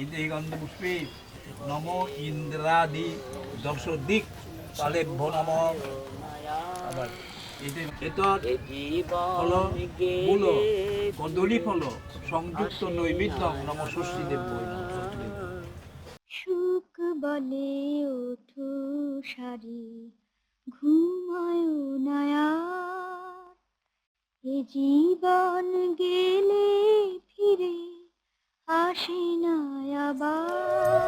ইতি গন্ধ পুষ্পে নম ইন্দ্রাদি দশ দিক তালেভ্য নম। আবার এটা ফল মূল কদলী ফল সংযুক্ত নৈবেদ্য নম ষষ্ঠী দেব। সুখ বলে ওঠো সারি ঘুমায় নায়ার, এ জীবন গেলে ফিরে আসে না আবার।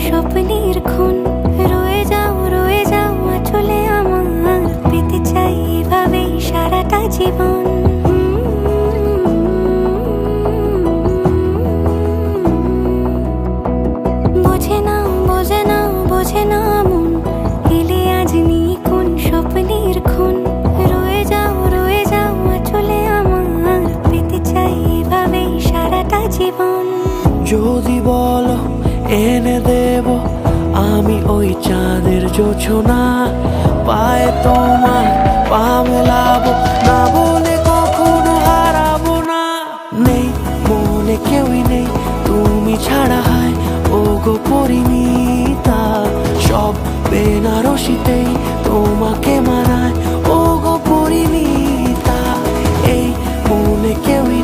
স্বপ্নের খুন রয়ে যাও চলে আমার, পেতে চাই এভাবেই সারাটা জীবন। বোঝে না মন, এলে আজ নিয়ে কোন স্বপ্নের খুন রয়ে যাও চলে আমার, পেতে চাই এভাবেই সারাটা জীবন। যদি বলো এনে দেব আমি ওই চাঁদের জোছনা, পায়ে তোমার পা মেলাবো, না বলে কখনো হারাবো না। নেই মনে কেউই নেই তুমি ছাড়া, হয় ও গো পরিণীতা, সব বেনারসিতেই তোমাকে মানায় ও গো পরিণীতা। এই মনে কেউই